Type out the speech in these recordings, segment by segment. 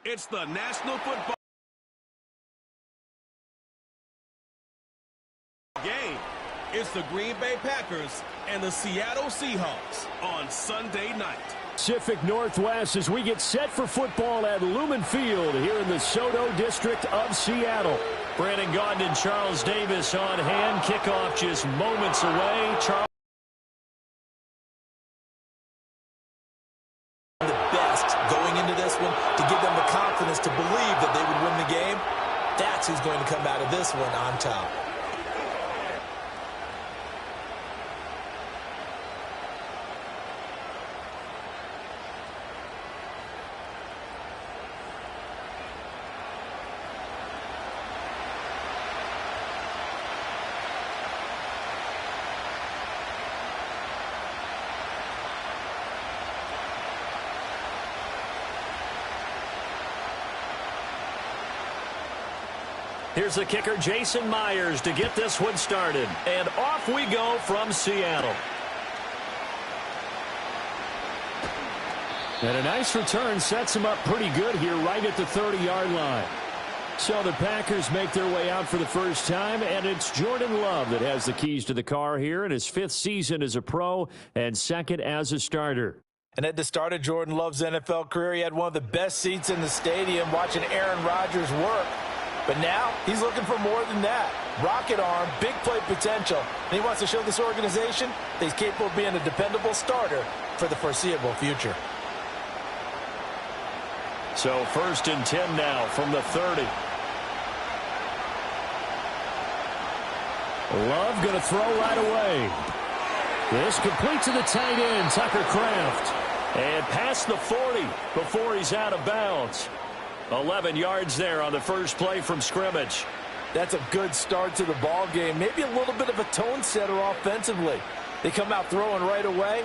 It's the National Football game. It's the Green Bay Packers and the Seattle Seahawks on Sunday night. Pacific Northwest as we get set for football at Lumen Field here in the Soto District of Seattle. Brandon Gaudin and Charles Davis on hand. Kickoff just moments away. Charles. The best going into this one to give them the confidence to believe that they would win the game. That's who's going to come out of this one on top. Here's the kicker, Jason Myers, to get this one started. And off we go from Seattle. And a nice return sets him up pretty good here right at the 30-yard line. So the Packers make their way out for the first time, and it's Jordan Love that has the keys to the car here in his 5th season as a pro and 2nd as a starter. And at the start of Jordan Love's NFL career, he had one of the best seats in the stadium watching Aaron Rodgers work. But now he's looking for more than that. Rocket arm, big play potential. And he wants to show this organization that he's capable of being a dependable starter for the foreseeable future. So 1st and 10 now from the 30. Love going to throw right away. This complete to the tight end, Tucker Kraft. And past the 40 before he's out of bounds. 11 yards there on the first play from scrimmage. That's a good start to the ball game. Maybe a little bit of a tone setter offensively. They come out throwing right away.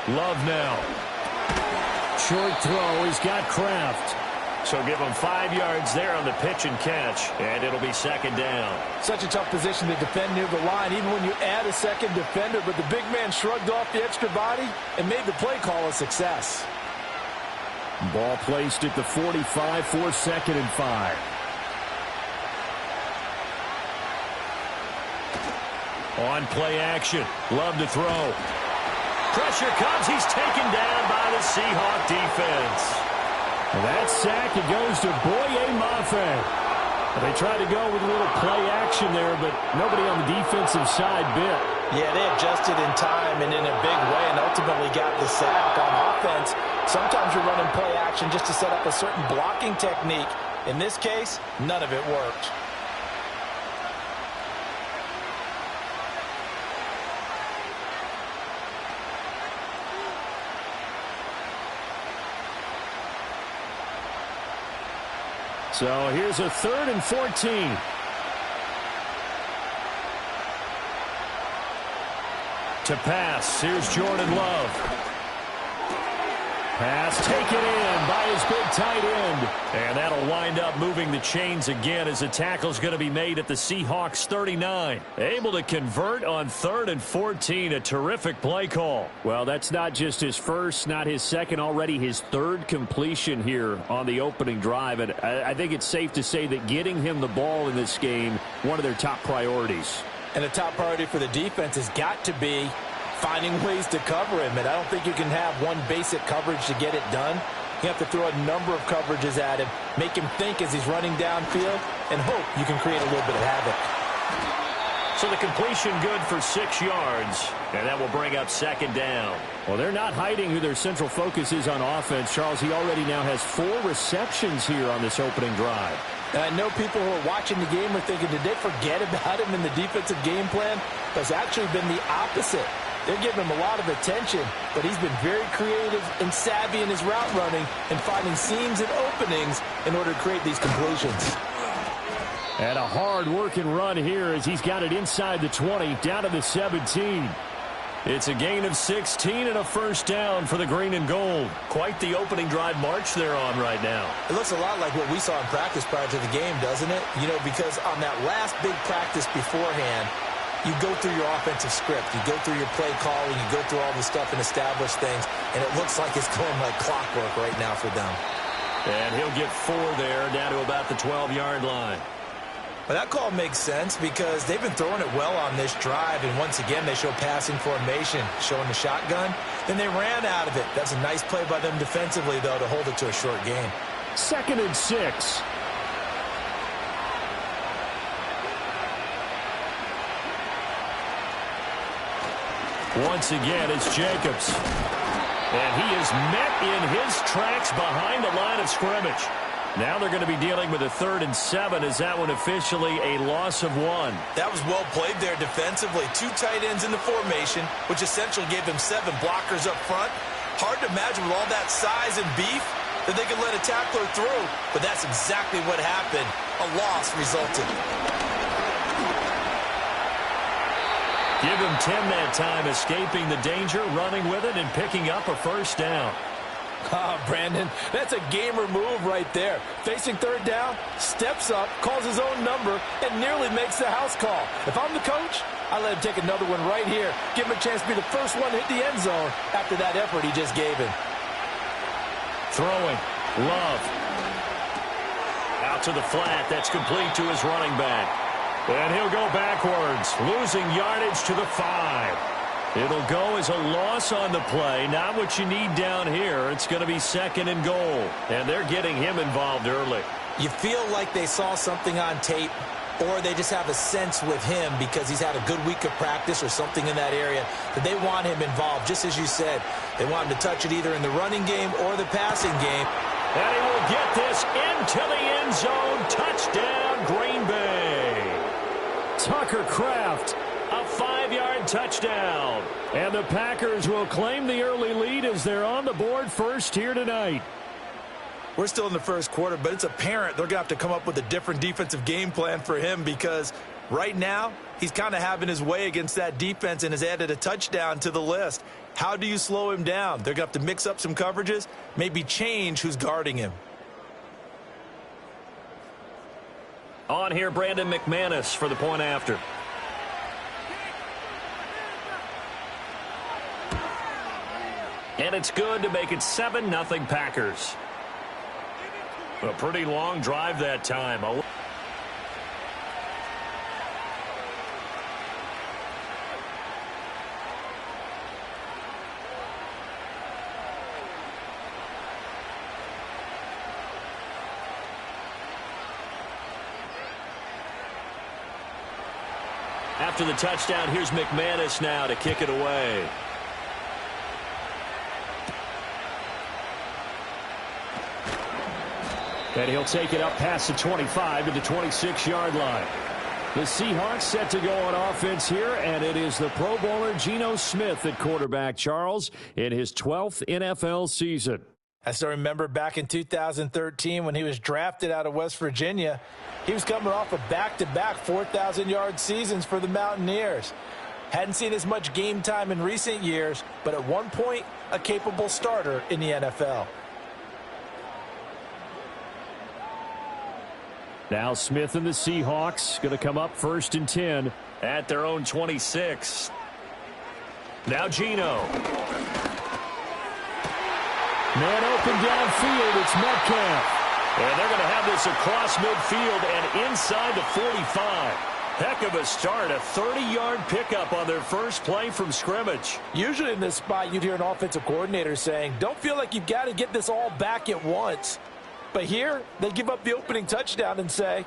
Love now. Short throw. He's got Kraft. So give him 5 yards there on the pitch and catch, and it'll be 2nd down. Such a tough position to defend near the line, even when you add a second defender, but the big man shrugged off the extra body and made the play call a success. Ball placed at the 45 for 2nd and 5. On play action, Love to throw. Pressure comes, he's taken down by the Seahawk defense. That sack, it goes to Boye Mafe. They tried to go with a little play action there, but nobody on the defensive side bit. Yeah, they adjusted in time and in a big way and ultimately got the sack. On offense, sometimes you're running play action just to set up a certain blocking technique. In this case, none of it worked. So here's a 3rd and 14. To pass, here's Jordan Love. Pass taken in by his big tight end. And that'll wind up moving the chains again as the tackle's going to be made at the Seahawks 39. Able to convert on 3rd and 14. A terrific play call. Well, that's not just his first, not his second, already his 3rd completion here on the opening drive. And I think it's safe to say that getting him the ball in this game, one of their top priorities. And the top priority for the defense has got to be finding ways to cover him. And I don't think you can have one basic coverage to get it done. You have to throw a number of coverages at him, make him think as he's running downfield, and hope you can create a little bit of havoc. So the completion good for 6 yards, and that will bring up 2nd down. Well, they're not hiding who their central focus is on offense. Charles, he already now has 4 receptions here on this opening drive. And I know people who are watching the game are thinking, did they forget about him in the defensive game plan? It's actually been the opposite. They're giving him a lot of attention, but he's been very creative and savvy in his route running and finding seams and openings in order to create these completions. And a hard-working run here as he's got it inside the 20, down to the 17. It's a gain of 16 and a 1st down for the green and gold. Quite the opening drive march they're on right now. It looks a lot like what we saw in practice prior to the game, doesn't it? You know, because on that last big practice beforehand, You go through your offensive script. You go through your play calling. You go through all the stuff and establish things. And it looks like it's going like clockwork right now for them. And he'll get 4 there, down to about the 12-yard line. But that call makes sense because they've been throwing it well on this drive. And once again, they show passing formation, showing the shotgun. Then they ran out of it. That's a nice play by them defensively, though, to hold it to a short gain. 2nd and 6. Once again, it's Jacobs. And he is met in his tracks behind the line of scrimmage. Now they're going to be dealing with a 3rd and 7. Is that one officially a loss of 1? That was well played there defensively. 2 tight ends in the formation, which essentially gave them 7 blockers up front. Hard to imagine with all that size and beef that they could let a tackler through, but that's exactly what happened. A loss resulted. Give him 10 that time, escaping the danger, running with it, and picking up a 1st down. Brandon, that's a gamer move right there. Facing 3rd down, steps up, calls his own number, and nearly makes the house call. If I'm the coach, I let him take another one right here. Give him a chance to be the first one to hit the end zone after that effort he just gave him. Throwing. Love. Out to the flat. That's complete to his running back. And he'll go backwards, losing yardage to the 5. It'll go as a loss on the play. Not what you need down here. It's going to be 2nd and goal. And they're getting him involved early. You feel like they saw something on tape, or they just have a sense with him because he's had a good week of practice or something in that area that they want him involved. Just as you said, they want him to touch it either in the running game or the passing game. And he will get this into the end zone. Touchdown, Green Bay. Tucker Kraft, a 5-yard touchdown. And the Packers will claim the early lead as they're on the board first here tonight. We're still in the first quarter, but it's apparent they're going to have to come up with a different defensive game plan for him because right now he's kind of having his way against that defense and has added a touchdown to the list. How do you slow him down? They're going to have to mix up some coverages, maybe change who's guarding him. On here, Brandon McManus for the point after. And it's good to make it 7-0 Packers. A pretty long drive that time. After the touchdown, here's McManus now to kick it away. And he'll take it up past the 25 to the 26-yard line. The Seahawks set to go on offense here, and it is the Pro Bowler Geno Smith at quarterback, Charles, in his 12th NFL season. I still remember back in 2013 when he was drafted out of West Virginia. He was coming off of back-to-back 4,000-yard seasons for the Mountaineers. Hadn't seen as much game time in recent years, but at one point, a capable starter in the NFL. Now Smith and the Seahawks going to come up 1st and 10 at their own 26. Now Geno. Man open downfield, it's Metcalf. And they're going to have this across midfield and inside the 45. Heck of a start, a 30-yard pickup on their first play from scrimmage. Usually in this spot, you'd hear an offensive coordinator saying, don't feel like you've got to get this all back at once. But here, they give up the opening touchdown and say,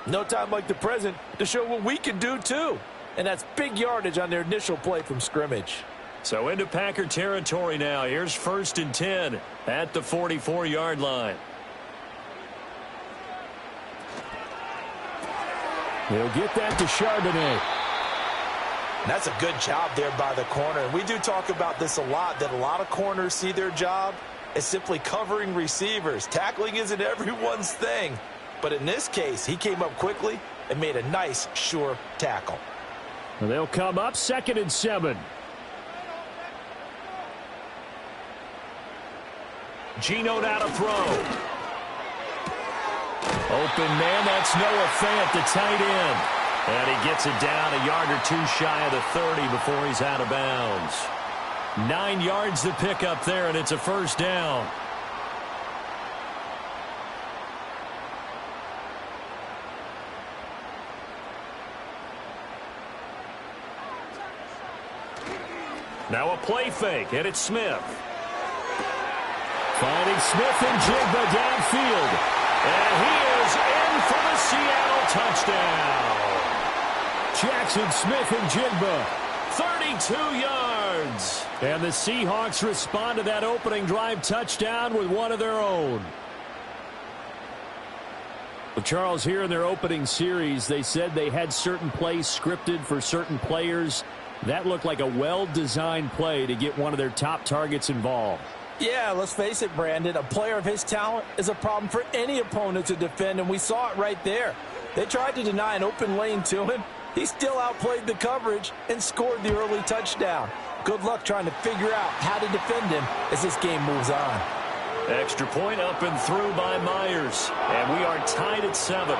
no time like the present to show what we can do too. And that's big yardage on their initial play from scrimmage. So into Packer territory now. Here's 1st and 10 at the 44-yard line. They'll get that to Charbonnet. And that's a good job there by the corner. And we do talk about this a lot, that a lot of corners see their job as simply covering receivers. Tackling isn't everyone's thing. But in this case, he came up quickly and made a nice, sure tackle. They'll come up 2nd and 7. Geno now to throw. Open man, that's Noah Fant, the tight end. And he gets it down a yard or two shy of the 30 before he's out of bounds. 9 yards to pick up there, and it's a first down. Now a play fake, and it's Smith. Finding Smith and Jigba downfield. And he is in for the Seattle touchdown. Jackson Smith and Jigba, 32 yards. And the Seahawks respond to that opening drive touchdown with one of their own. Well, Charles, here in their opening series, they said they had certain plays scripted for certain players. That looked like a well-designed play to get one of their top targets involved. Yeah, let's face it, Brandon. A player of his talent is a problem for any opponent to defend, and we saw it right there. They tried to deny an open lane to him. He still outplayed the coverage and scored the early touchdown. Good luck trying to figure out how to defend him as this game moves on. Extra point up and through by Myers, and we are tied at 7.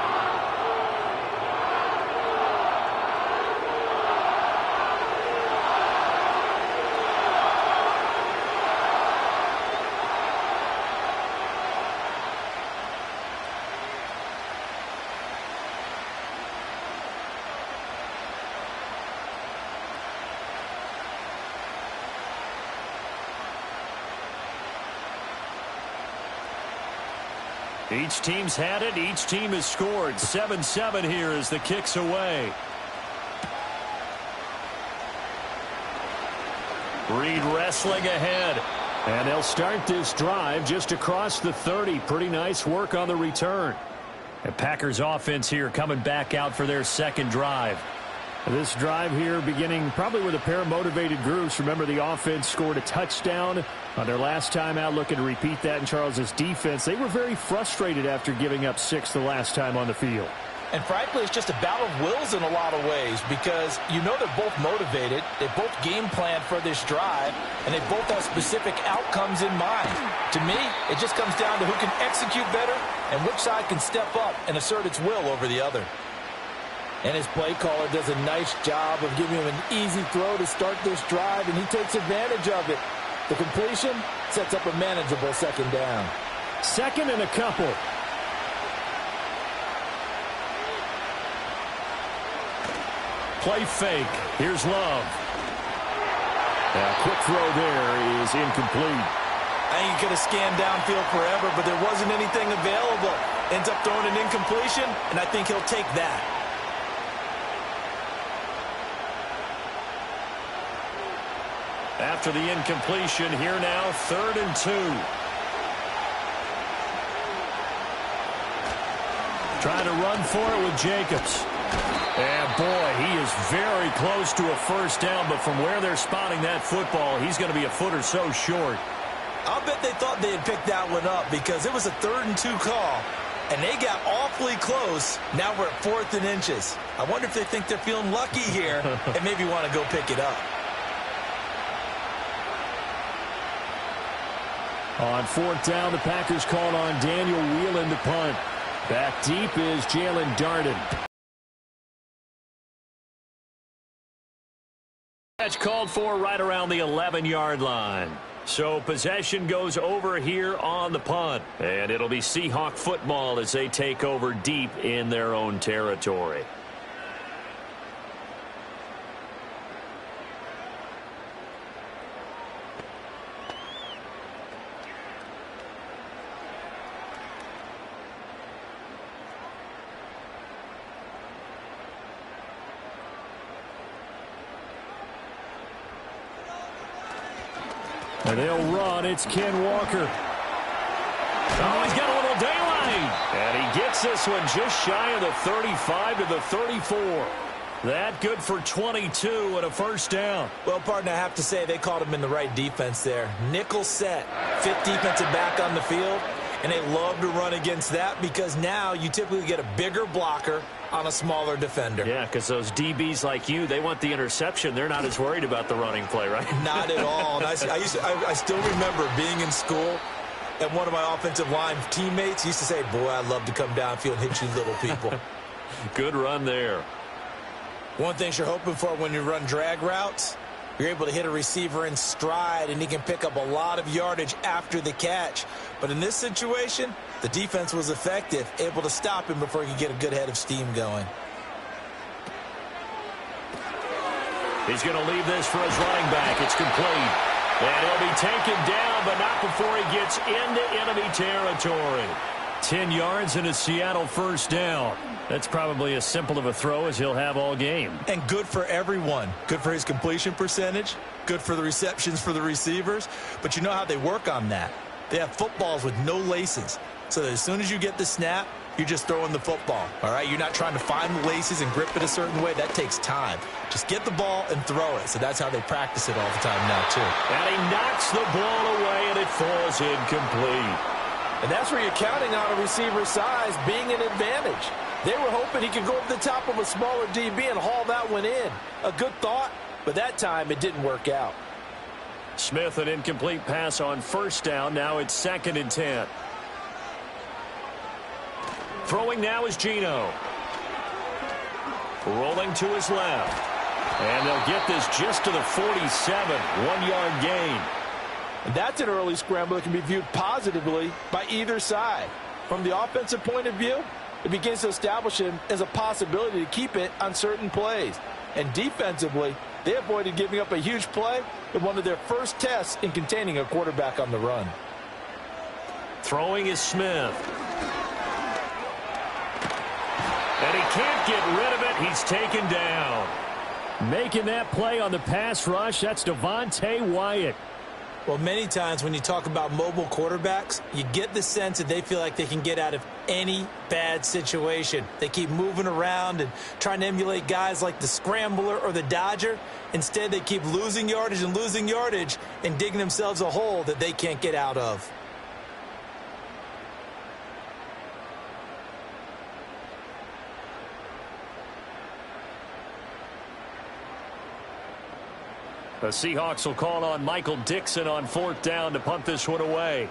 Each team's had it. Each team has scored. 7-7 here as the kick's away. Reed wrestling ahead. And they'll start this drive just across the 30. Pretty nice work on the return. And Packers offense here coming back out for their second drive. This drive here beginning probably with a pair of motivated groups. Remember, the offense scored a touchdown on their last time out, looking to repeat that in Charles's defense. They were very frustrated after giving up 6 the last time on the field. And frankly, it's just a battle of wills in a lot of ways because you know they're both motivated. They both game plan for this drive, and they both have specific outcomes in mind. To me, it just comes down to who can execute better and which side can step up and assert its will over the other. And his play caller does a nice job of giving him an easy throw to start this drive, and he takes advantage of it. The completion sets up a manageable second down. Second and a couple. Play fake. Here's Love. A quick throw there is incomplete. I think he could have scanned downfield forever, but there wasn't anything available. Ends up throwing an incompletion, and I think he'll take that. After the incompletion, here now, 3rd and 2. Trying to run for it with Jacobs. And boy, he is very close to a first down, but from where they're spotting that football, he's going to be a foot or so short. I'll bet they thought they had picked that one up because it was a 3rd and 2 call, and they got awfully close. Now we're at 4th and inches. I wonder if they think they're feeling lucky here and maybe want to go pick it up. On 4th down, the Packers called on Daniel Whelan to punt. Back deep is Jalen Darden. Catch called for right around the 11-yard line. So possession goes over here on the punt. And it'll be Seahawk football as they take over deep in their own territory. And they'll run. It's Ken Walker. Oh, he's got a little daylight. And he gets this one just shy of the 35 to the 34. That good for 22 and a first down. Well, partner, I have to say they caught him in the right defense there. Nickel set, 5th defensive back on the field, and they love to run against that because now you typically get a bigger blocker on a smaller defender. Yeah, because those DBs like you, they want the interception. They're not as worried about the running play, right? Not at all. And I still remember being in school, and one of my offensive line teammates used to say, boy, I'd love to come downfield and hit you little people. Good run there. One thing you're hoping for when you run drag routes, you're able to hit a receiver in stride, and he can pick up a lot of yardage after the catch. But in this situation, the defense was effective, able to stop him before he could get a good head of steam going. He's going to leave this for his running back. It's complete. And he'll be taken down, but not before he gets into enemy territory. 10 yards and a Seattle first down. That's probably as simple of a throw as he'll have all game. And good for everyone. Good for his completion percentage. Good for the receptions for the receivers. But you know how they work on that. They have footballs with no laces. So that as soon as you get the snap, you're just throwing the football. All right? You're not trying to find the laces and grip it a certain way. That takes time. Just get the ball and throw it. So that's how they practice it all the time now, too. And he knocks the ball away, and it falls incomplete. And that's where you're counting on a receiver's size being an advantage. They were hoping he could go over the top of a smaller DB and haul that one in. A good thought, but that time it didn't work out. Smith, an incomplete pass on first down. Now it's 2nd and 10. Throwing now is Geno. Rolling to his left. And they'll get this just to the 47. 1-yard gain. And that's an early scramble that can be viewed positively by either side. From the offensive point of view, it begins to establish him as a possibility to keep it on certain plays. And defensively, they avoided giving up a huge play in one of their first tests in containing a quarterback on the run. Throwing is Smith. And he can't get rid of it. He's taken down. Making that play on the pass rush, that's Devontae Wyatt. Well, many times when you talk about mobile quarterbacks, you get the sense that they feel like they can get out of any bad situation. They keep moving around and trying to emulate guys like the Scrambler or the Dodger. Instead, they keep losing yardage and digging themselves a hole that they can't get out of. The Seahawks will call on Michael Dixon on 4th down to punt this one away.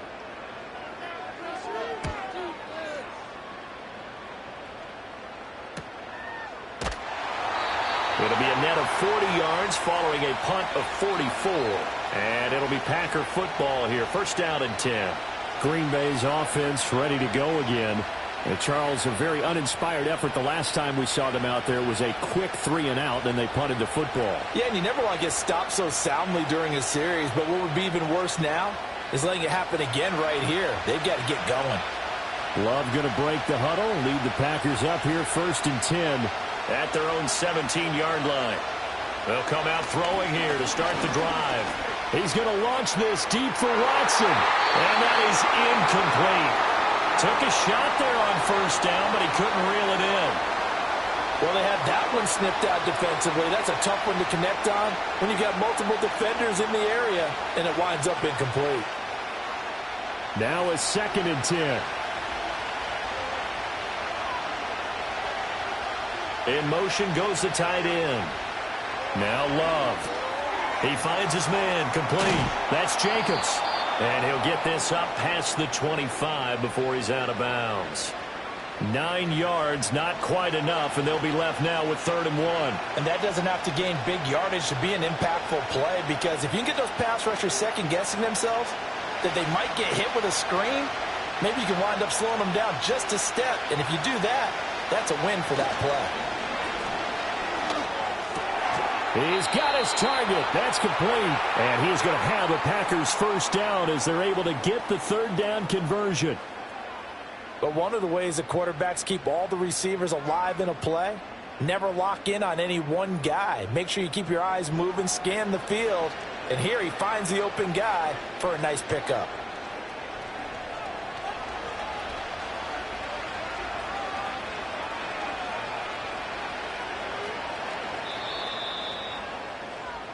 It'll be a net of 40 yards following a punt of 44. And it'll be Packer football here. 1st down and 10. Green Bay's offense ready to go again. And Charles, a very uninspired effort. The last time we saw them out there was a quick 3-and-out, and they punted the football. Yeah, and you never want to get stopped so soundly during a series, but what would be even worse now is letting it happen again right here. They've got to get going. Love going to break the huddle, lead the Packers up here 1st and 10 at their own 17-yard line. They'll come out throwing here to start the drive. He's going to launch this deep for Watson, and that is incomplete. Took a shot there on 1st down, but he couldn't reel it in. Well, they had that one snipped out defensively. That's a tough one to connect on when you've got multiple defenders in the area, and it winds up incomplete. Now it's 2nd and 10. In motion goes the tight end. Now Love. He finds his man, complete. That's Jacobs. And he'll get this up past the 25 before he's out of bounds. 9 yards, not quite enough, and they'll be left now with 3rd and 1. And that doesn't have to gain big yardage to be an impactful play, because if you can get those pass rushers second-guessing themselves, that they might get hit with a screen, maybe you can wind up slowing them down just a step. And if you do that, that's a win for that play. He's got his target. That's complete. And he's going to have the Packers 1st down as they're able to get the 3rd down conversion. But one of the ways that quarterbacks keep all the receivers alive in a play, never lock in on any one guy. Make sure you keep your eyes moving, scan the field. And here he finds the open guy for a nice pickup.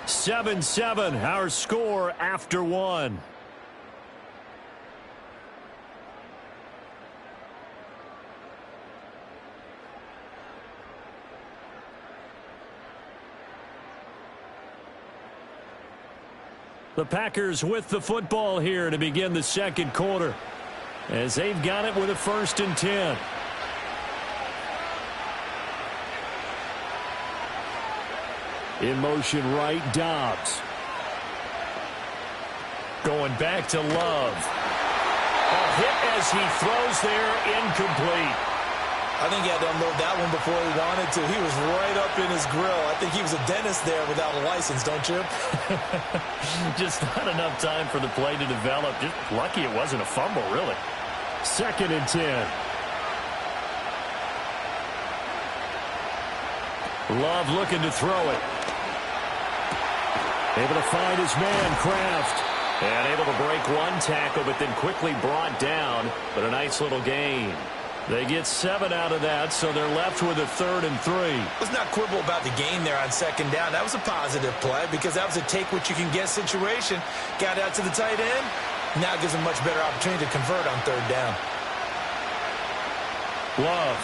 Seven, our score after 1. The Packers with the football here to begin the 2nd quarter, as they've got it with a 1st and 10. In motion right, Dobbs. Going back to Love. A hit as he throws there, incomplete. I think he had to unload that one before he wanted to. He was right up in his grill. I think he was a dentist there without a license, don't you? Just not enough time for the play to develop. Just lucky it wasn't a fumble, really. 2nd and 10. Love looking to throw it. Able to find his man, Kraft. And able to break one tackle, but then quickly brought down. But a nice little gain. They get 7 out of that, so they're left with a 3rd and 3. Let's not quibble about the gain there on 2nd down. That was a positive play because that was a take-what-you-can-get situation. Got out to the tight end. Now gives him much better opportunity to convert on 3rd down. Love.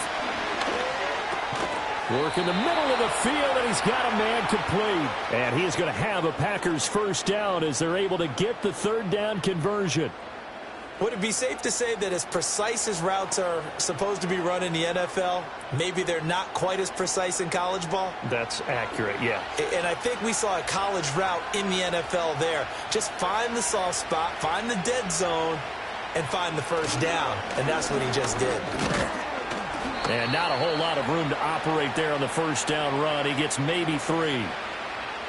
Work in the middle of the field, and he's got a man complete. And he's going to have a Packers 1st down as they're able to get the 3rd down conversion. Would it be safe to say that as precise as routes are supposed to be run in the NFL, maybe they're not quite as precise in college ball? That's accurate, yeah. And I think we saw a college route in the NFL there. Just find the soft spot, find the dead zone, and find the 1st down. And that's what he just did. And not a whole lot of room to operate there on the 1st down run. He gets maybe 3.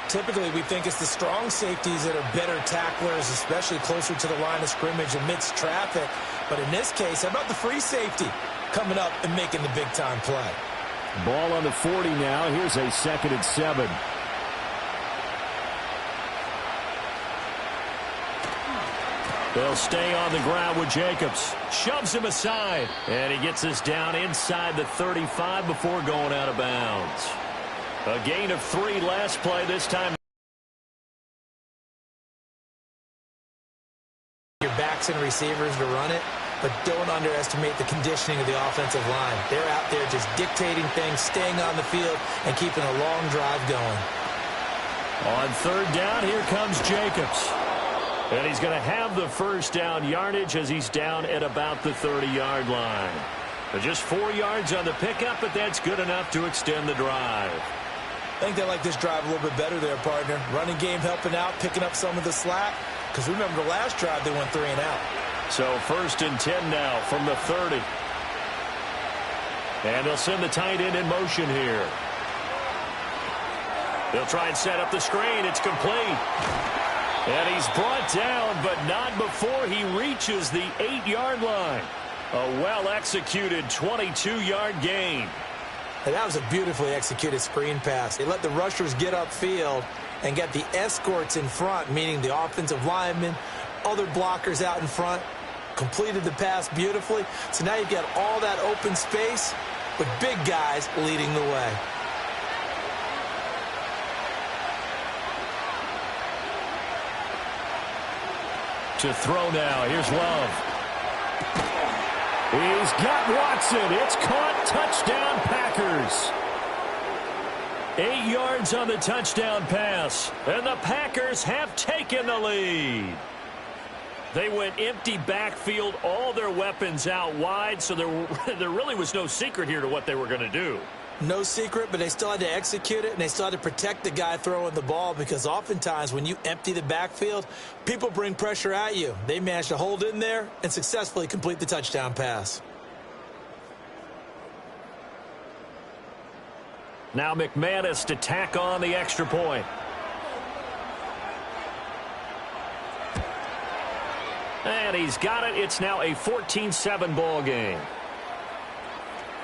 Typically, we think it's the strong safeties that are better tacklers, especially closer to the line of scrimmage amidst traffic. But in this case, how about the free safety coming up and making the big-time play? Ball on the 40 now. Here's a 2nd and 7. They'll stay on the ground with Jacobs. Shoves him aside. And he gets us down inside the 35 before going out of bounds. A gain of 3 last play this time. Your backs and receivers to run it, but don't underestimate the conditioning of the offensive line. They're out there just dictating things, staying on the field, and keeping a long drive going. On 3rd down, here comes Jacobs. And he's going to have the 1st down yardage as he's down at about the 30-yard line. But just 4 yards on the pickup, but that's good enough to extend the drive. I think they like this drive a little bit better there, partner. Running game helping out, picking up some of the slack. Because remember, the last drive they went 3 and out. So 1st and 10 now from the 30. And they'll send the tight end in motion here. They'll try and set up the screen. It's complete. And he's brought down, but not before he reaches the 8-yard line. A well-executed 22-yard gain. And that was a beautifully executed screen pass. They let the rushers get upfield and get the escorts in front, meaning the offensive linemen, other blockers out in front, completed the pass beautifully. So now you've got all that open space with big guys leading the way. To throw now. Here's Love. He's got Watson. It's caught. Touchdown, Packers. 8 yards on the touchdown pass. And the Packers have taken the lead. They went empty backfield, all their weapons out wide, so there really was no secret here to what they were going to do. No secret, but they still had to execute it, and they still had to protect the guy throwing the ball because oftentimes when you empty the backfield, people bring pressure at you. They managed to hold in there and successfully complete the touchdown pass. Now McManus to tack on the extra point. And he's got it. It's now a 14-7 ball game.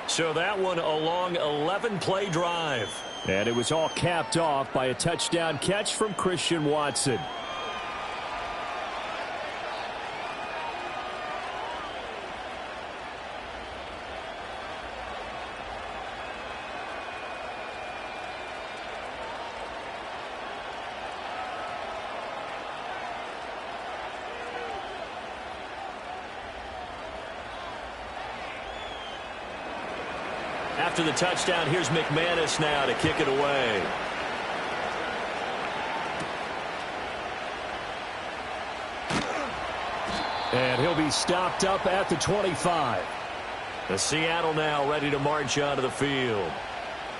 So that one a long 11-play drive. And it was all capped off by a touchdown catch from Christian Watson. After the touchdown, here's McManus now to kick it away. And he'll be stopped up at the 25. The Seattle now ready to march onto the field.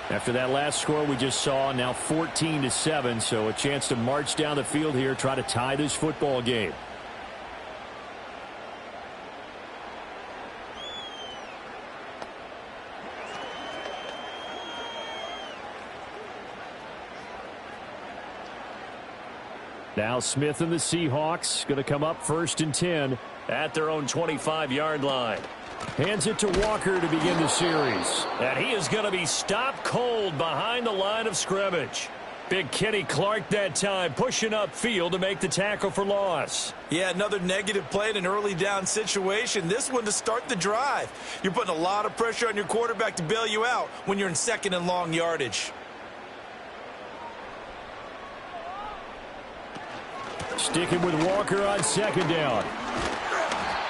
After that last score we just saw, now 14-7, so a chance to march down the field here, try to tie this football game. Now Smith and the Seahawks going to come up 1st and 10 at their own 25-yard line. Hands it to Walker to begin the series. And he is going to be stopped cold behind the line of scrimmage. Big Kenny Clark that time pushing upfield to make the tackle for loss. Yeah, another negative play in an early down situation. This one to start the drive. You're putting a lot of pressure on your quarterback to bail you out when you're in 2nd and long yardage. Sticking with Walker on 2nd down.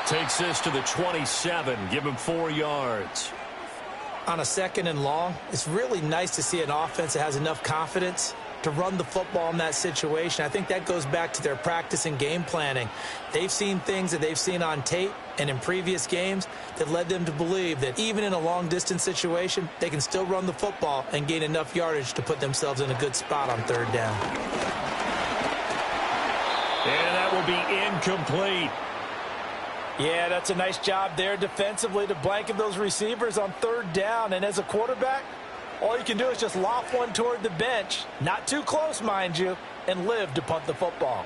Takes this to the 27. Give him 4 yards. On a 2nd and long, it's really nice to see an offense that has enough confidence to run the football in that situation. I think that goes back to their practice and game planning. They've seen things that they've seen on tape and in previous games that led them to believe that even in a long-distance situation, they can still run the football and gain enough yardage to put themselves in a good spot on 3rd down. And that will be incomplete. Yeah, that's a nice job there defensively to blanket those receivers on 3rd down. And as a quarterback, all you can do is just loft one toward the bench, not too close, mind you, and live to punt the football.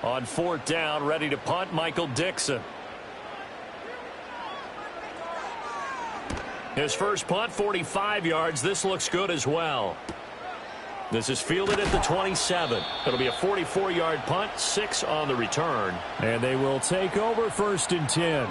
On 4th down, ready to punt, Michael Dixon. His first punt, 45 yards. This looks good as well. This is fielded at the 27. It'll be a 44-yard punt, 6 on the return. And they will take over 1st and 10.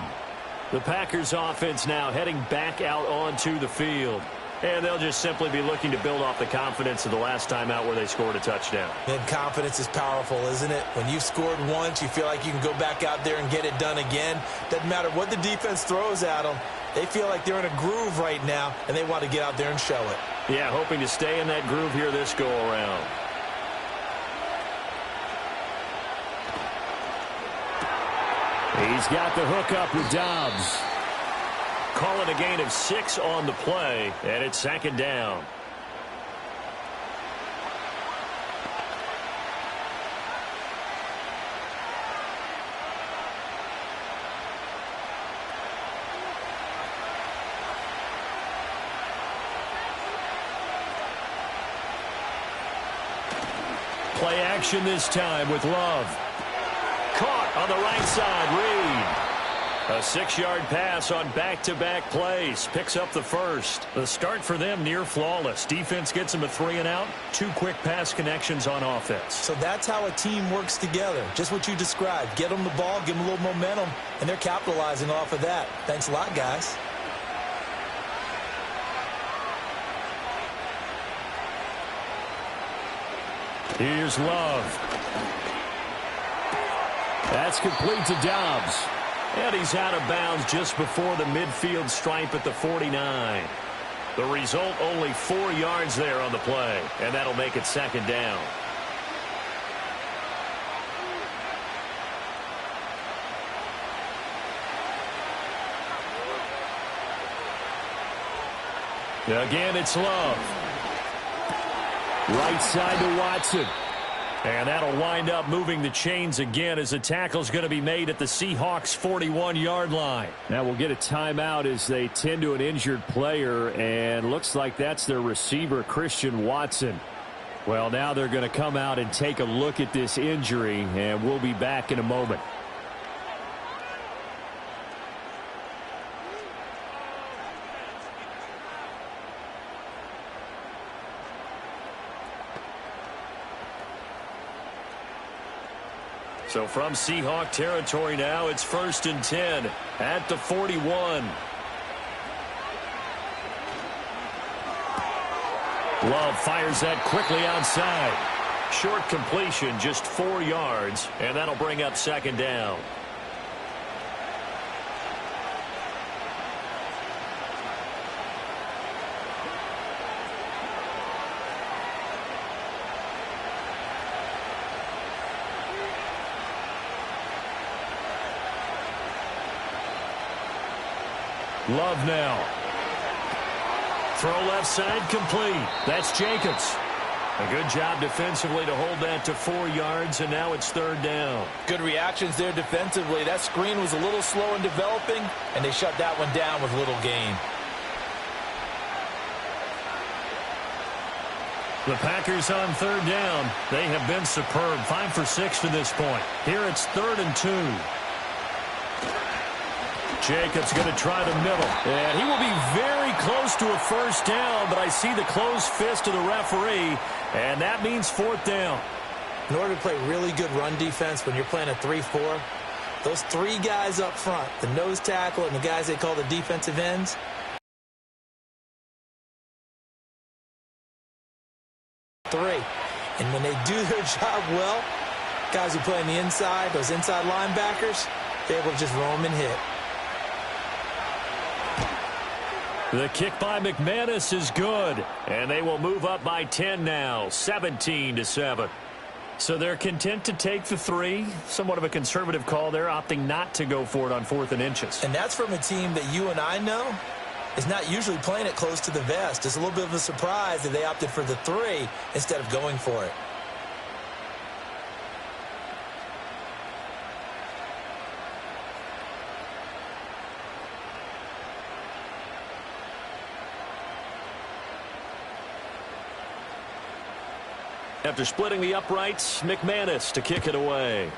The Packers offense now heading back out onto the field. And they'll just simply be looking to build off the confidence of the last time out where they scored a touchdown. And confidence is powerful, isn't it? When you've scored once, you feel like you can go back out there and get it done again. Doesn't matter what the defense throws at them. They feel like they're in a groove right now, and they want to get out there and show it. Yeah, hoping to stay in that groove here this go-around. He's got the hook up with Dobbs. Calling a gain of 6 on the play, and it's 2nd down. Play action this time with Love. Caught on the right side, Reed. A 6-yard pass on back-to-back plays. Picks up the first. The start for them near flawless. Defense gets them a 3-and-out. 2 quick pass connections on offense. So that's how a team works together. Just what you described. Get them the ball, give them a little momentum, and they're capitalizing off of that. Thanks a lot, guys. Here's Love. That's complete to Dobbs. And he's out of bounds just before the midfield stripe at the 49. The result, only 4 yards there on the play. And that'll make it 2nd down. Again, it's Love. Right side to Watson. And that'll wind up moving the chains again as the tackle's going to be made at the Seahawks 41-yard line. Now we'll get a timeout as they tend to an injured player, and looks like that's their receiver, Christian Watson. Well, now they're going to come out and take a look at this injury, and we'll be back in a moment. So from Seahawk territory now, it's 1st and 10 at the 41. Love fires that quickly outside. Short completion, just 4 yards, and that'll bring up 2nd down. Love now. Throw left side complete. That's Jacobs. A good job defensively to hold that to 4 yards, and now it's 3rd down. Good reactions there defensively. That screen was a little slow in developing, and they shut that one down with little gain. The Packers on 3rd down. They have been superb. 5 for 6 to this point. Here it's 3rd and 2. Jacobs going to try the middle. And he will be very close to a 1st down, but I see the closed fist of the referee, and that means 4th down. In order to play really good run defense when you're playing a 3-4, those 3 guys up front, the nose tackle and the guys they call the defensive ends, and when they do their job well, guys who play on the inside, those inside linebackers, they're able to just roam and hit. The kick by McManus is good, and they will move up by 10 now, 17-7. So they're content to take the 3. Somewhat of a conservative call there, opting not to go for it on 4th and inches. And that's from a team that you and I know is not usually playing it close to the vest. It's a little bit of a surprise that they opted for the 3 instead of going for it. After splitting the uprights, McManus to kick it away.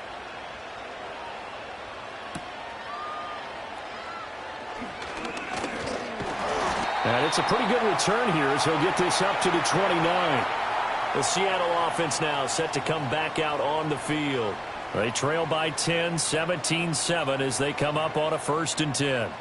And it's a pretty good return here as he'll get this up to the 29. The Seattle offense now set to come back out on the field. They trail by 10, 17-7 as they come up on a 1st and 10.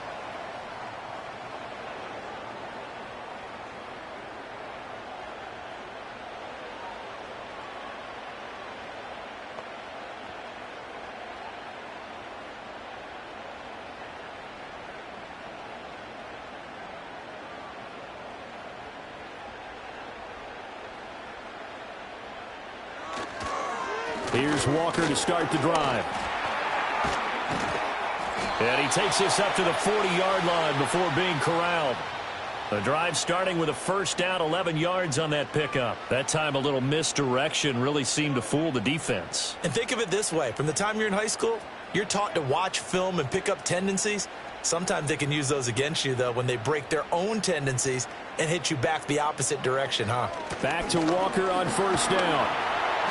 Here's Walker to start the drive. And he takes this up to the 40-yard line before being corralled. The drive starting with a 1st down, 11 yards on that pickup. That time a little misdirection really seemed to fool the defense. And think of it this way. From the time you're in high school, you're taught to watch film and pick up tendencies. Sometimes they can use those against you, though, when they break their own tendencies and hit you back the opposite direction, huh? Back to Walker on 1st down.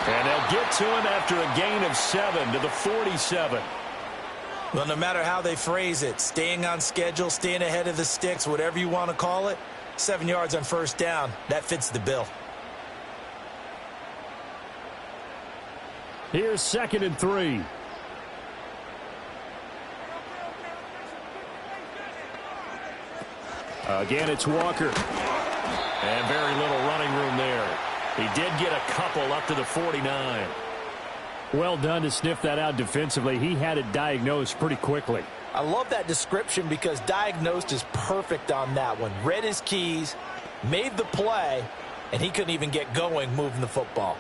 And they'll get to him after a gain of 7 to the 47. Well, no matter how they phrase it, staying on schedule, staying ahead of the sticks, whatever you want to call it, 7 yards on 1st down, that fits the bill. Here's 2nd and 3. Again, it's Walker. And very little running room there. He did get a couple up to the 49. Well done to sniff that out defensively. He had it diagnosed pretty quickly. I love that description because diagnosed is perfect on that one. Read his keys, made the play, and he couldn't even get going moving the football.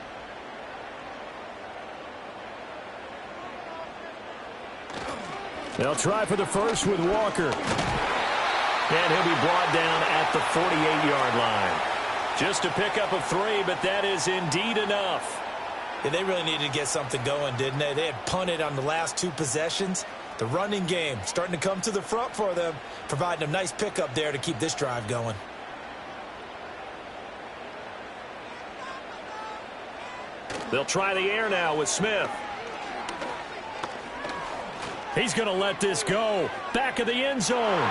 They'll try for the 1st with Walker. And he'll be brought down at the 48-yard line. Just a pickup of 3, but that is indeed enough. Yeah, they really needed to get something going, didn't they? They had punted on the last 2 possessions. The running game starting to come to the front for them, providing a nice pickup there to keep this drive going. They'll try the air now with Smith. He's going to let this go. Back of the end zone.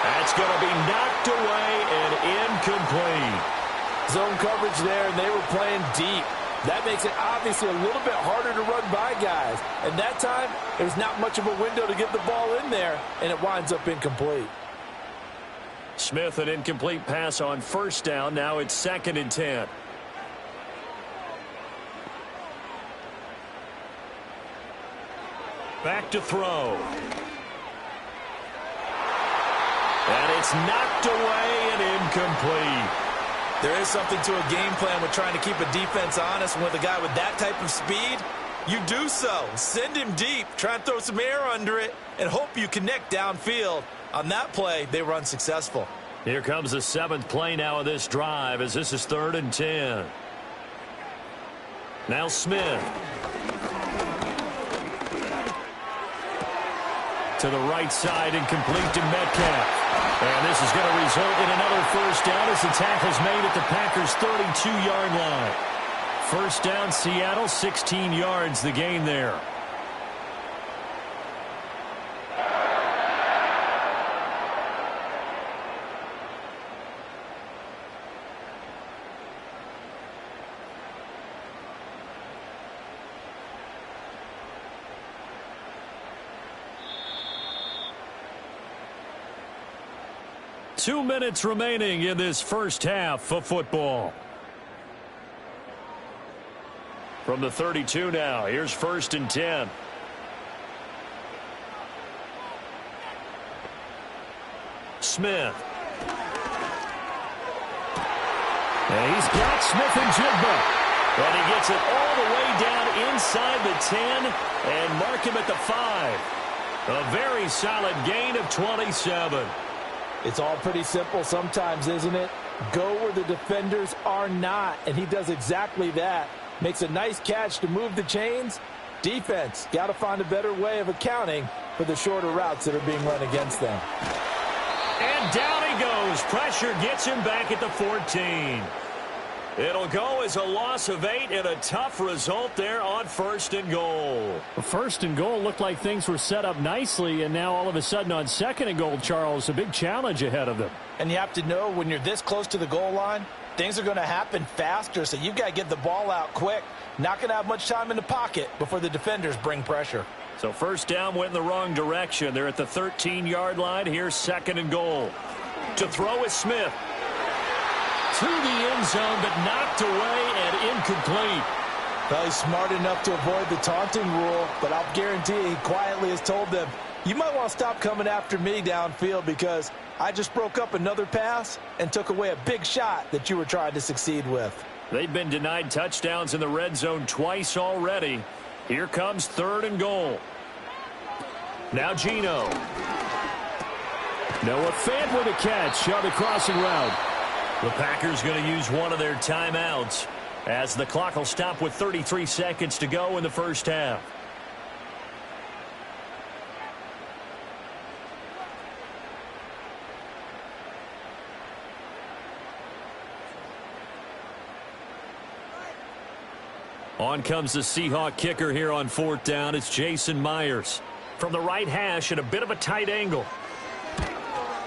That's going to be knocked away and incomplete. Zone coverage there, and they were playing deep. That makes it obviously a little bit harder to run by guys. And that time, there's not much of a window to get the ball in there, and it winds up incomplete. Smith, an incomplete pass on 1st down. Now it's 2nd and 10. Back to throw. And it's knocked away and incomplete. There is something to a game plan with trying to keep a defense honest. And with a guy with that type of speed, you do so. Send him deep. Try and throw some air under it and hope you connect downfield. On that play, they were unsuccessful. Here comes the 7th play now of this drive as this is 3rd and 10. Now Smith. To the right side and complete to Metcalf. And this is going to result in another first down as the tackle's made at the Packers' 32-yard line. First down, Seattle, 16 yards the gain there. Two minutes remaining in this first half of football. From the 32 now, here's 1st and 10. Smith. And he's got Smith and Jigba. And he gets it all the way down inside the 10 and mark him at the 5. A very solid gain of 27. It's all pretty simple sometimes, isn't it? Go where the defenders are not, and he does exactly that. Makes a nice catch to move the chains. Defense, got to find a better way of accounting for the shorter routes that are being run against them. And down he goes. Pressure gets him back at the 14. It'll go as a loss of 8 and a tough result there on 1st and goal. First and goal looked like things were set up nicely, and now all of a sudden on 2nd and goal, Charles, a big challenge ahead of them. And you have to know when you're this close to the goal line, things are going to happen faster, so you've got to get the ball out quick. Not going to have much time in the pocket before the defenders bring pressure. So first down went in the wrong direction. They're at the 13-yard line. Here's 2nd and goal. To throw is Smith. To the end zone, but knocked away and incomplete. Well, he's smart enough to avoid the taunting rule, but I'll guarantee he quietly has told them, you might want to stop coming after me downfield because I just broke up another pass and took away a big shot that you were trying to succeed with. They've been denied touchdowns in the red zone twice already. Here comes 3rd and goal. Now Geno. Noah Fant with a catch on the crossing route. The Packers going to use one of their timeouts as the clock will stop with 33 seconds to go in the first half. On comes the Seahawk kicker here on 4th down. It's Jason Myers. From the right hash at a bit of a tight angle.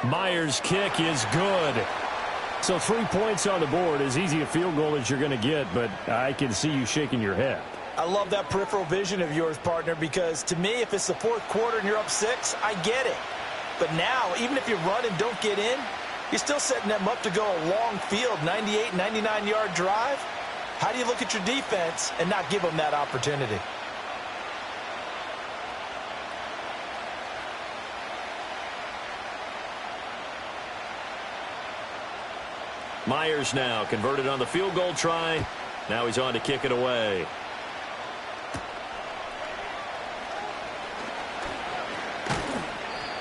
Myers' kick is good. So 3 points on the board, as easy a field goal as you're going to get, but I can see you shaking your head. I love that peripheral vision of yours, partner, because to me, if it's the 4th quarter and you're up 6, I get it. But now, even if you run and don't get in, you're still setting them up to go a long field, 98, 99-yard drive. How do you look at your defense and not give them that opportunity? Myers now converted on the field goal try. Now he's on to kick it away.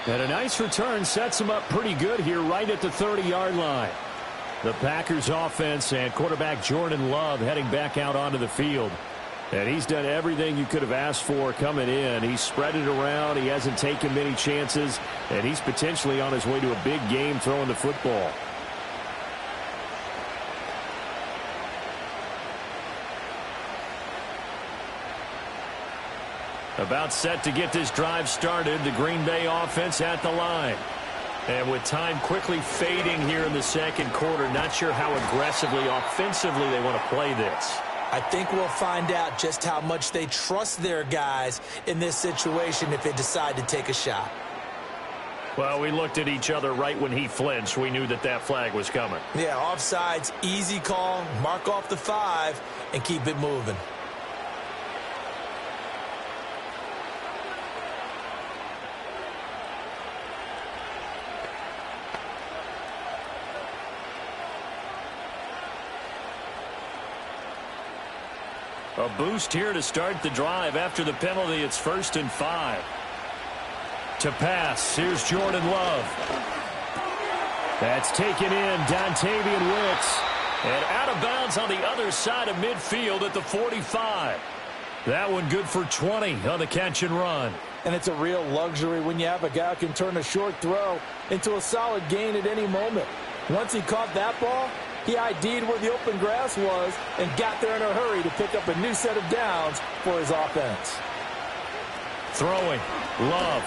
And a nice return sets him up pretty good here right at the 30-yard line. The Packers offense and quarterback Jordan Love heading back out onto the field. And he's done everything you could have asked for coming in. He's spread it around. He hasn't taken many chances. And he's potentially on his way to a big game throwing the football. About set to get this drive started. The Green Bay offense at the line. And with time quickly fading here in the 2nd quarter, not sure how aggressively, offensively they want to play this. I think we'll find out just how much they trust their guys in this situation if they decide to take a shot. Well, we looked at each other right when he flinched. We knew that that flag was coming. Yeah, offsides, easy call, mark off the 5, and keep it moving. A boost here to start the drive after the penalty. It's 1st and 5. To pass, here's Jordan Love. That's taken in, Dontavian Wicks. And out of bounds on the other side of midfield at the 45. That one good for 20 on the catch and run. And it's a real luxury when you have a guy who can turn a short throw into a solid gain at any moment. Once he caught that ball, he ID'd where the open grass was and got there in a hurry to pick up a new set of downs for his offense. Throwing, Love.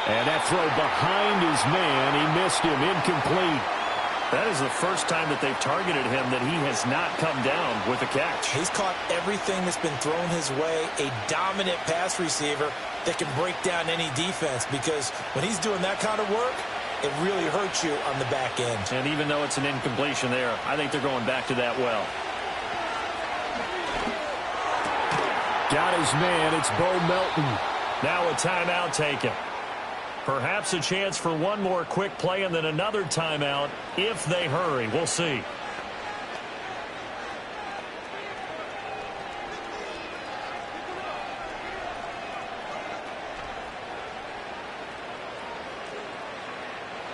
And that throw behind his man, he missed him, incomplete. That is the first time that they've targeted him that he has not come down with a catch. He's caught everything that's been thrown his way, a dominant pass receiver that can break down any defense, because when he's doing that kind of work, it really hurts you on the back end. And even though it's an incompletion there, I think they're going back to that well. Got his man, it's Bo Melton. Now a timeout taken. Perhaps a chance for one more quick play and then another timeout if they hurry. We'll see.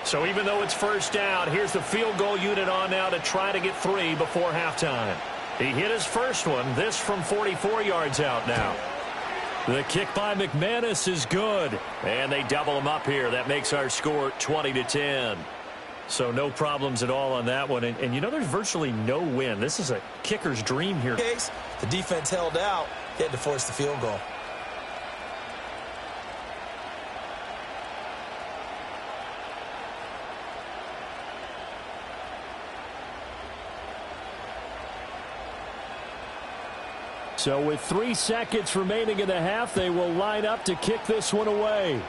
So even though it's first down, here's the field goal unit on now to try to get 3 before halftime. He hit his first one, this from 44 yards out now. The kick by McManus is good. And they double him up here. That makes our score 20-10. So no problems at all on that one. And you know, there's virtually no win. This is a kicker's dream here. The defense held out. They had to force the field goal. So with 3 seconds remaining in the half, they will line up to kick this one away.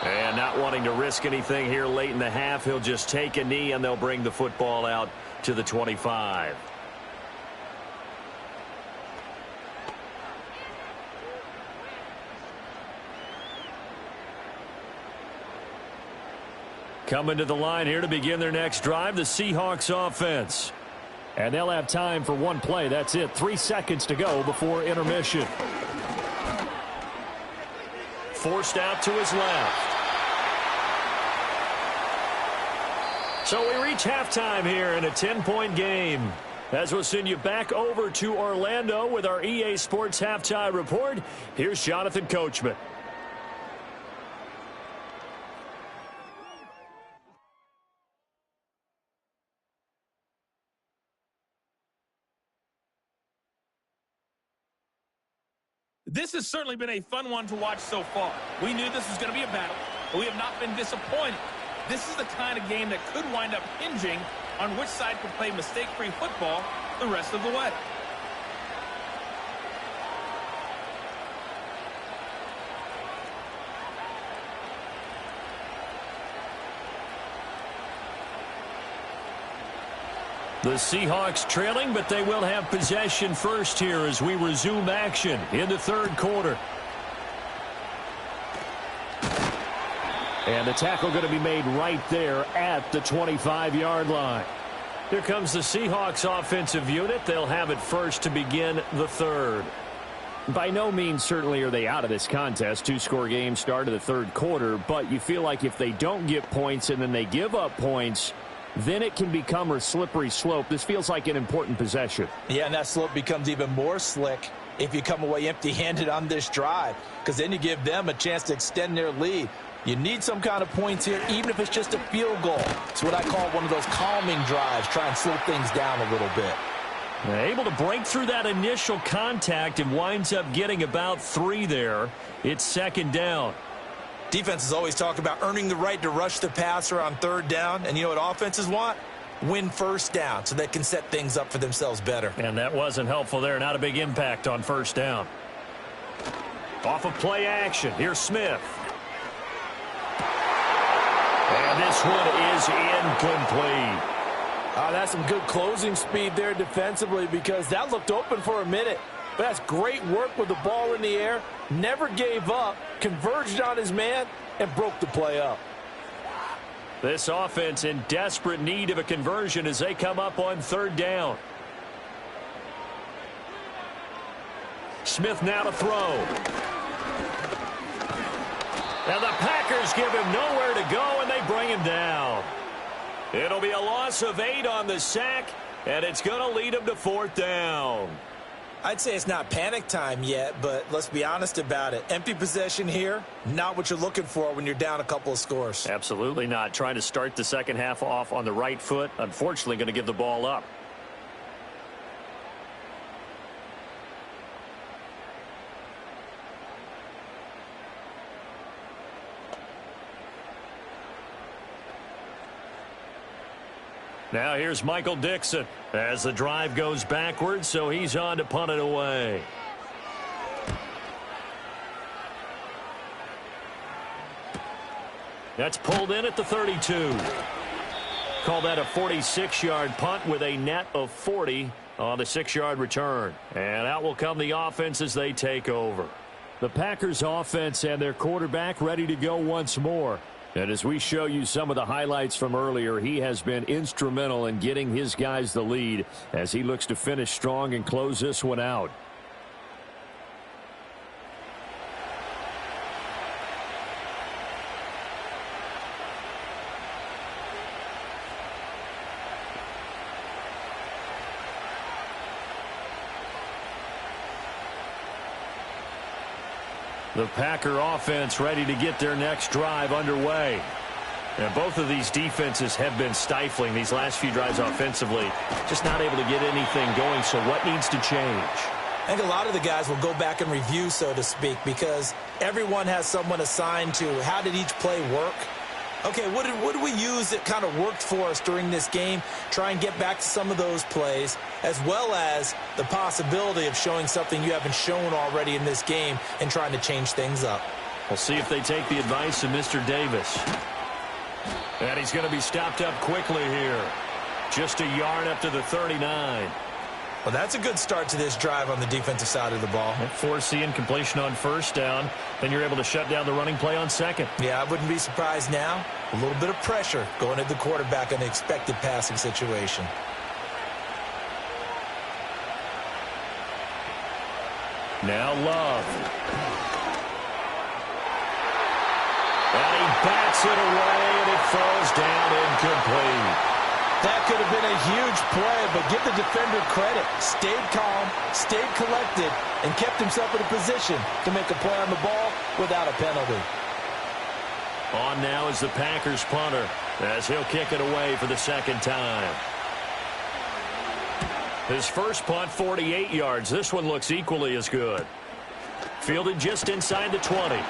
And not wanting to risk anything here late in the half, he'll just take a knee and they'll bring the football out to the 25. Coming to the line here to begin their next drive, the Seahawks offense. And they'll have time for one play. That's it. 3 seconds to go before intermission. Forced out to his left. So we reach halftime here in a 10-point game. As we'll send you back over to Orlando with our EA Sports Halftime Report, here's Jonathan Coachman. This has certainly been a fun one to watch so far. We knew this was going to be a battle, but we have not been disappointed. This is the kind of game that could wind up hinging on which side can play mistake-free football the rest of the way. The Seahawks trailing, but they will have possession first here as we resume action in the third quarter. And the tackle going to be made right there at the 25-yard line. Here comes the Seahawks offensive unit. They'll have it first to begin the third. By no means certainly are they out of this contest. 2-score game start of the third quarter, but you feel like if they don't get points and then they give up points, then it can become a slippery slope. This feels like an important possession. Yeah, and that slope becomes even more slick if you come away empty-handed on this drive, because then you give them a chance to extend their lead. You need some kind of points here, even if it's just a field goal. It's what I call one of those calming drives, try and slow things down a little bit. Able to break through that initial contact and winds up getting about 3 there. It's second down. Defenses always talk about earning the right to rush the passer on third down. And you know what offenses want? Win first down so they can set things up for themselves better. And that wasn't helpful there. Not a big impact on first down. Off of play action. Here's Smith. And this one is incomplete. That's some good closing speed there defensively, because that looked open for a minute. But that's great work with the ball in the air. Never gave up, converged on his man, and broke the play up. This offense in desperate need of a conversion as they come up on third down. Smith now to throw. And the Packers give him nowhere to go, and they bring him down. It'll be a loss of 8 on the sack, and it's going to lead him to 4th down. I'd say it's not panic time yet, but let's be honest about it. Empty possession here, not what you're looking for when you're down a couple of scores. Absolutely not. Trying to start the second half off on the right foot. Unfortunately, going to give the ball up. Now here's Michael Dixon as the drive goes backwards, so he's on to punt it away. That's pulled in at the 32. Call that a 46-yard punt with a net of 40 on the 6-yard return. And out will come the offense as they take over. The Packers offense and their quarterback ready to go once more. And as we show you some of the highlights from earlier, he has been instrumental in getting his guys the lead as he looks to finish strong and close this one out. The Packer offense ready to get their next drive underway. And both of these defenses have been stifling these last few drives offensively. Just not able to get anything going, so what needs to change? I think a lot of the guys will go back and review, so to speak, because everyone has someone assigned to how did each play work. Okay, what did we use that kind of worked for us during this game? Try and get back to some of those plays, as well as the possibility of showing something you haven't shown already in this game and trying to change things up. We'll see if they take the advice of Mr. Davis. And he's going to be stopped up quickly here. Just a yard up to the 39. Well, that's a good start to this drive on the defensive side of the ball. Force the incompletion on first down. Then you're able to shut down the running play on second. Yeah, I wouldn't be surprised now. A little bit of pressure going at the quarterback in the expected passing situation. Now Love. And he bats it away, and it falls down incomplete. That could have been a huge play, but give the defender credit. Stayed calm, stayed collected, and kept himself in a position to make a play on the ball without a penalty. On now is the Packers punter as he'll kick it away for the second time. His first punt, 48 yards. This one looks equally as good. Fielded just inside the 20.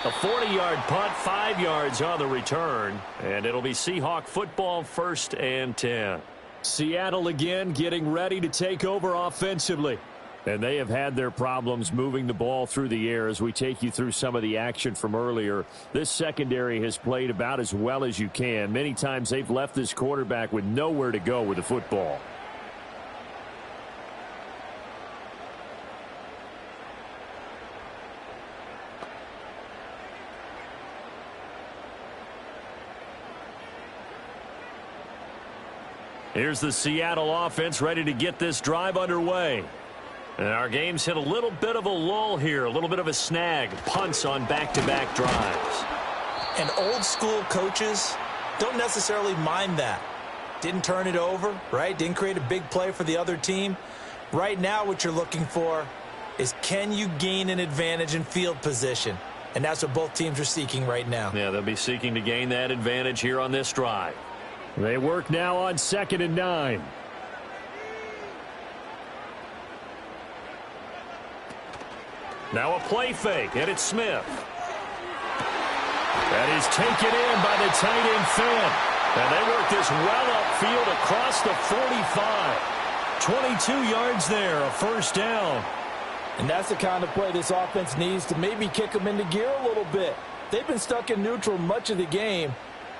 A 40-yard punt, 5 yards on the return, and it'll be Seahawk football, 1st and 10. Seattle again getting ready to take over offensively. And they have had their problems moving the ball through the air as we take you through some of the action from earlier. This secondary has played about as well as you can. Many times they've left this quarterback with nowhere to go with the football. Here's the Seattle offense ready to get this drive underway. And our game's hit a little bit of a lull here, a little bit of a snag. Punts on back-to-back drives. And old-school coaches don't necessarily mind that. Didn't turn it over, right? Didn't create a big play for the other team. Right now what you're looking for is can you gain an advantage in field position? And that's what both teams are seeking right now. Yeah, they'll be seeking to gain that advantage here on this drive. They work now on 2nd and 9. Now a play fake, and it's Smith. That is taken in by the tight end Finn. And they work this well upfield across the 45. 22 yards there, a 1st down. And that's the kind of play this offense needs to maybe kick them into gear a little bit. They've been stuck in neutral much of the game.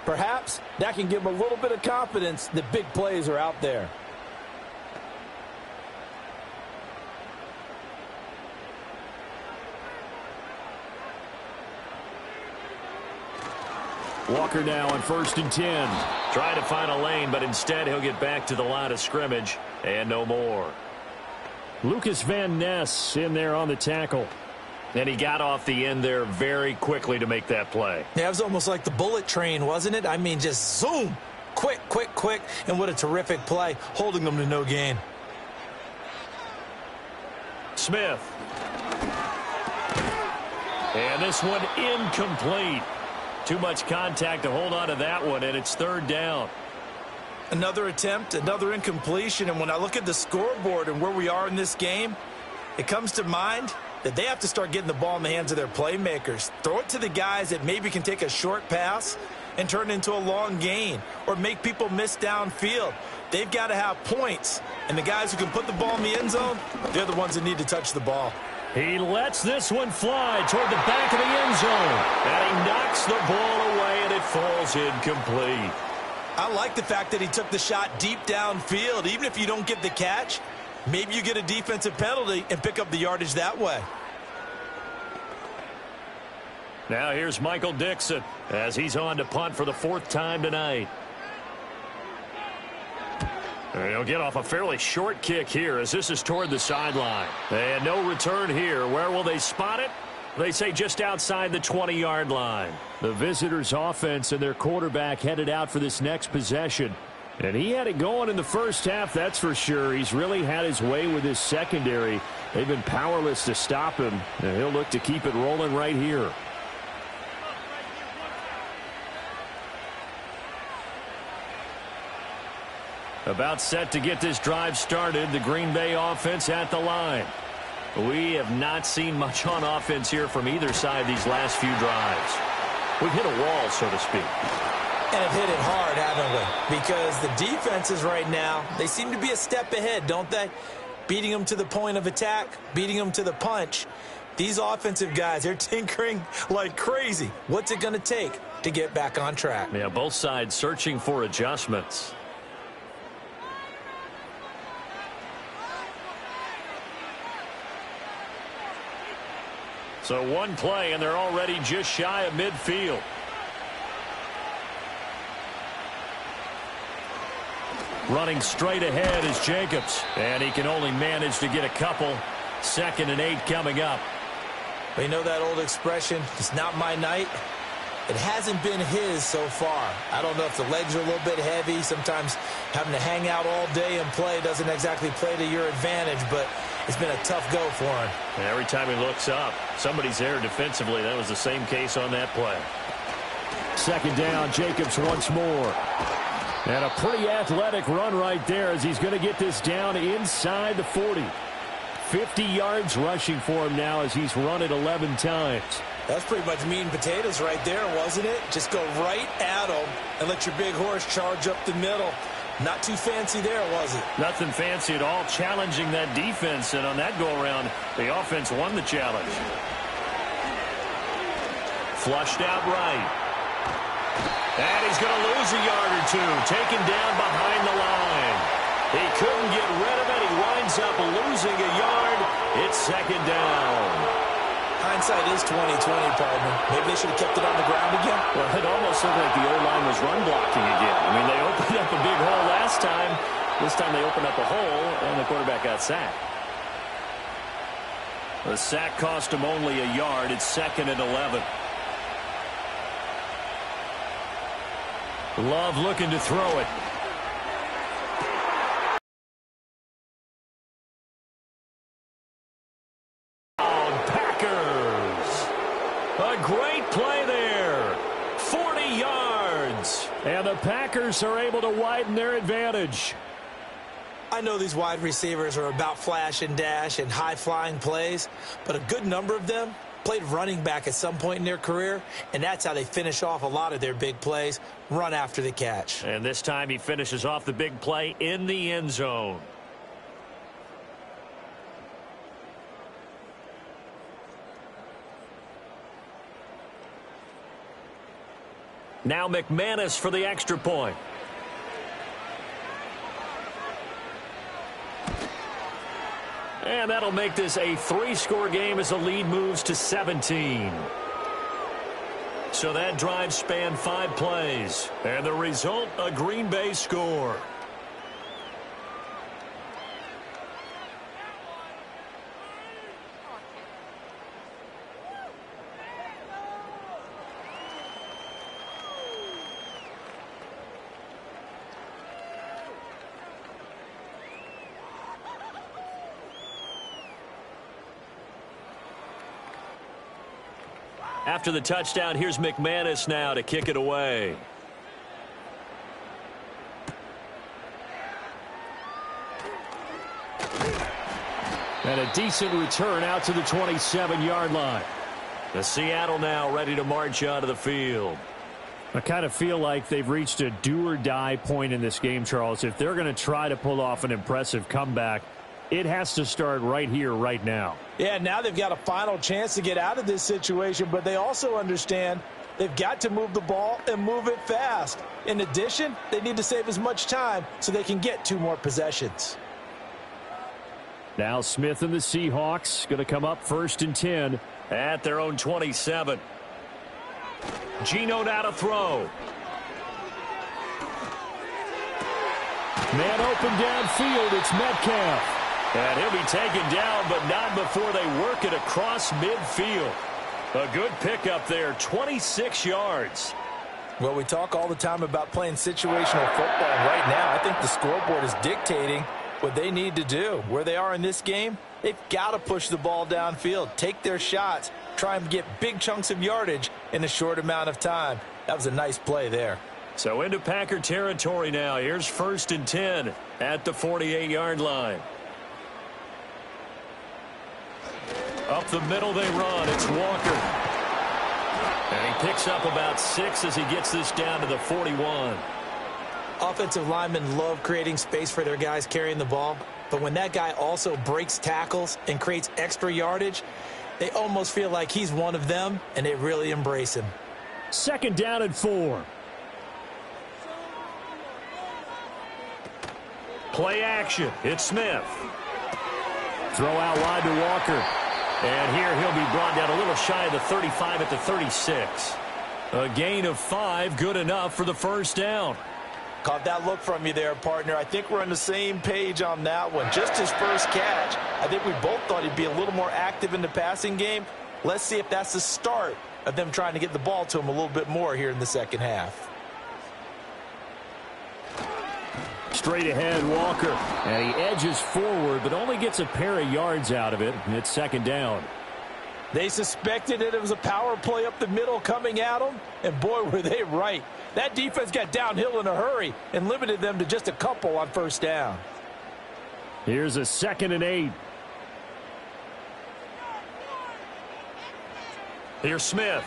Perhaps that can give them a little bit of confidence that big plays are out there. Walker now on 1st and 10. Trying to find a lane, but instead he'll get back to the line of scrimmage and no more. Lucas Van Ness in there on the tackle. And he got off the end there very quickly to make that play. Yeah, it was almost like the bullet train, wasn't it? I mean, just zoom. Quick, quick, quick. And what a terrific play, holding them to no gain. Smith. And this one incomplete. Too much contact to hold on to that one, and it's third down. Another attempt, another incompletion. And when I look at the scoreboard and where we are in this game, it comes to mind that they have to start getting the ball in the hands of their playmakers. Throw it to the guys that maybe can take a short pass and turn it into a long gain or make people miss downfield. They've got to have points. And the guys who can put the ball in the end zone, they're the ones that need to touch the ball. He lets this one fly toward the back of the end zone. And he knocks the ball away, and it falls incomplete. I like the fact that he took the shot deep downfield. Even if you don't get the catch, maybe you get a defensive penalty and pick up the yardage that way. Now here's Michael Dixon as he's on to punt for the fourth time tonight. And he'll get off a fairly short kick here as this is toward the sideline. And no return here. Where will they spot it? They say just outside the 20-yard line. The visitors' offense and their quarterback headed out for this next possession. And he had it going in the first half, that's for sure. He's really had his way with his secondary. They've been powerless to stop him. And he'll look to keep it rolling right here. About set to get this drive started. The Green Bay offense at the line. We have not seen much on offense here from either side these last few drives. We've hit a wall, so to speak. And have hit it hard, haven't we? Because the defenses right now, they seem to be a step ahead, don't they? Beating them to the point of attack, beating them to the punch. These offensive guys, they're tinkering like crazy. What's it going to take to get back on track? Yeah, both sides searching for adjustments. So one play, and they're already just shy of midfield. Running straight ahead is Jacobs, and he can only manage to get a couple. 2nd and 8 coming up. We know that old expression, it's not my night. It hasn't been his so far. I don't know if the legs are a little bit heavy. Sometimes having to hang out all day and play doesn't exactly play to your advantage, but it's been a tough go for him. And every time he looks up, somebody's there defensively. That was the same case on that play. 2nd down, Jacobs once more. And a pretty athletic run right there as he's going to get this down inside the 40. 50 yards rushing for him now as he's run it 11 times. That's pretty much meat and potatoes right there, wasn't it? Just go right at him and let your big horse charge up the middle. Not too fancy there, was it? Nothing fancy at all, challenging that defense. And on that go-around, the offense won the challenge. Flushed out right. And he's going to lose a yard or two, taken down behind the line. He couldn't get rid of it. He winds up losing a yard. It's 2nd down. Hindsight is 20/20, partner. Maybe they should have kept it on the ground again. Well, it almost looked like the O-line was run blocking again. I mean, they opened up a big hole last time. This time they opened up a hole, and the quarterback got sacked. The sack cost him only a yard. It's 2nd and 11. Love looking to throw it. A great play there. 40 yards. And the Packers are able to widen their advantage. I know these wide receivers are about flash and dash and high-flying plays, but a good number of them played running back at some point in their career, and that's how they finish off a lot of their big plays, run after the catch. And this time he finishes off the big play in the end zone. Now McManus for the extra point. And that'll make this a 3-score game as the lead moves to 17. So that drive spanned 5 plays. And the result, a Green Bay score. After the touchdown, here's McManus now to kick it away. And a decent return out to the 27-yard line. The Seattle now ready to march onto the field. I kind of feel like they've reached a do-or-die point in this game, Charles. If they're going to try to pull off an impressive comeback, it has to start right here, right now. Yeah, now they've got a final chance to get out of this situation, but they also understand they've got to move the ball and move it fast. In addition, they need to save as much time so they can get 2 more possessions. Now Smith and the Seahawks going to come up 1st and 10 at their own 27. Geno now to throw. Man open downfield. It's Metcalf. And he'll be taken down, but not before they work it across midfield. A good pickup there, 26 yards. Well, we talk all the time about playing situational football. Right now, I think the scoreboard is dictating what they need to do. Where they are in this game, they've got to push the ball downfield, take their shots, try and get big chunks of yardage in a short amount of time. That was a nice play there. So into Packer territory now. Here's 1st and 10 at the 48-yard line. Up the middle they run. It's Walker. And he picks up about 6 as he gets this down to the 41. Offensive linemen love creating space for their guys carrying the ball, but when that guy also breaks tackles and creates extra yardage, they almost feel like he's one of them, and they really embrace him. 2nd down and 4. Play action. It's Smith. Throw out wide to Walker. And here he'll be brought down a little shy of the 35 at the 36. A gain of 5, good enough for the 1st down. Caught that look from you there, partner. I think we're on the same page on that one. Just his first catch. I think we both thought he'd be a little more active in the passing game. Let's see if that's the start of them trying to get the ball to him a little bit more here in the second half. Straight ahead, Walker. And he edges forward, but only gets a pair of yards out of it. And it's 2nd down. They suspected it was a power play up the middle coming at them, and boy, were they right. That defense got downhill in a hurry and limited them to just a couple on 1st down. Here's a 2nd and 8. Here's Smith.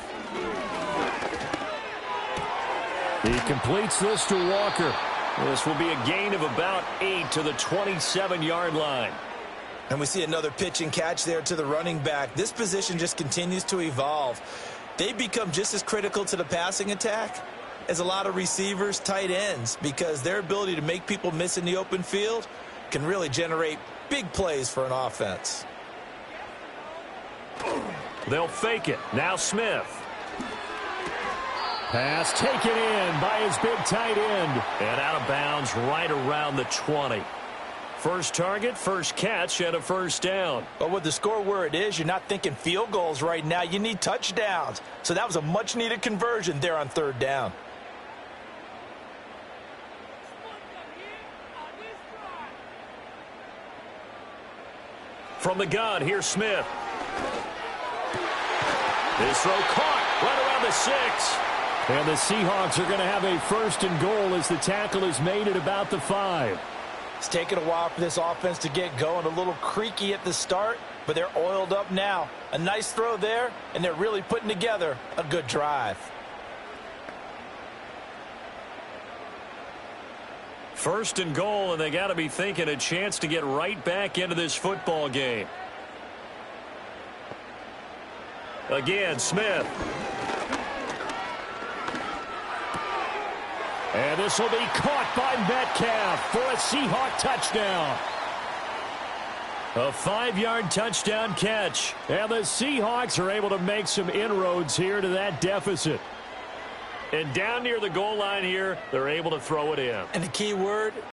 He completes this to Walker. This will be a gain of about 8 to the 27-yard line. And we see another pitch and catch there to the running back. This position just continues to evolve. They become just as critical to the passing attack as a lot of receivers, tight ends, because their ability to make people miss in the open field can really generate big plays for an offense. They'll fake it. Now Smith. Pass taken in by his big tight end. And out of bounds right around the 20. First target, first catch, and a 1st down. But with the score where it is, you're not thinking field goals right now. You need touchdowns. So that was a much-needed conversion there on 3rd down. From the gun, here's Smith. This throw caught right around the 6. And the Seahawks are going to have a 1st and goal as the tackle is made at about the 5. It's taken a while for this offense to get going. A little creaky at the start, but they're oiled up now. A nice throw there, and they're really putting together a good drive. 1st and goal, and they got to be thinking a chance to get right back into this football game. Again, Smith. And this will be caught by Metcalf for a Seahawk touchdown. A 5-yard touchdown catch. And the Seahawks are able to make some inroads here to that deficit. And down near the goal line here, they're able to throw it in. And the key word